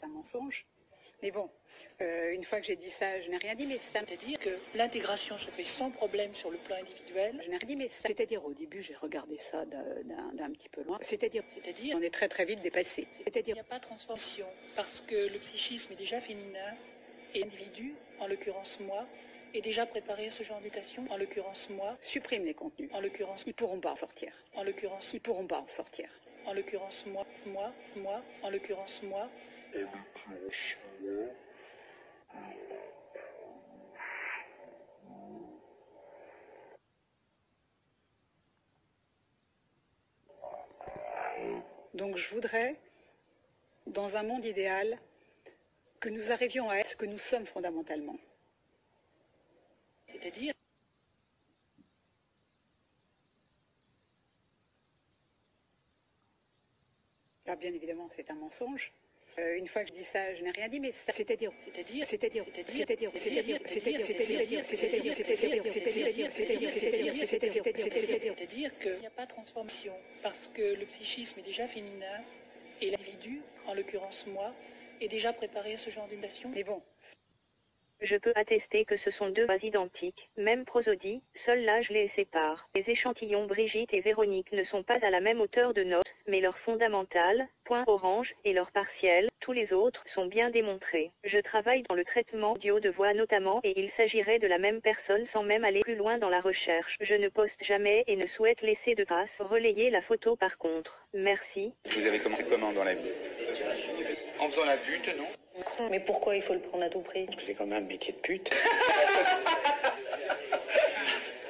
un mensonge. Mais bon, une fois que j'ai dit ça, je n'ai rien dit, mais ça... C'est-à-dire que l'intégration se fait sans problème sur le plan individuel. Je n'ai rien dit, mais ça... C'est-à-dire, au début, j'ai regardé ça d'un petit peu loin. C'est-à-dire, on est très très vite dépassé. C'est-à-dire, il n'y a pas de transformation, parce que le psychisme est déjà féminin, et l'individu, en l'occurrence moi, est déjà préparé à ce genre d'éducation, en l'occurrence moi. Supprime les contenus. En l'occurrence, ils pourront pas en sortir. En l'occurrence, ils pourront pas en sortir. En l'occurrence moi, en l'occurrence moi. Donc je voudrais, dans un monde idéal, que nous arrivions à être ce que nous sommes fondamentalement. C'est-à-dire alors bien évidemment, c'est un mensonge. Une fois que je dis ça, je n'ai rien dit, mais ça... C'est-à-dire que il n'y a pas de transformation, parce que le psychisme est déjà féminin, et l'individu, en l'occurrence moi, est déjà préparé à ce genre d'éducation. Mais bon. Je peux attester que ce sont deux bases identiques, même prosodie, seul l'âge les sépare. Les échantillons Brigitte et Véronique ne sont pas à la même hauteur de note, mais leur fondamental, point orange, et leur partiel, tous les autres, sont bien démontrés. Je travaille dans le traitement audio de voix notamment et il s'agirait de la même personne sans même aller plus loin dans la recherche. Je ne poste jamais et ne souhaite laisser de traces. Relayer la photo par contre. Merci. Vous avez commencé comment dans la vie? En faisant la pute, non? Mais pourquoi il faut le prendre à tout prix? Parce que c'est quand même un métier de pute.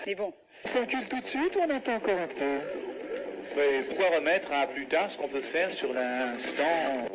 Mais bon. On s'encule tout de suite ou on attend encore un peu? Mais pourquoi remettre à plus tard ce qu'on peut faire sur l'instant?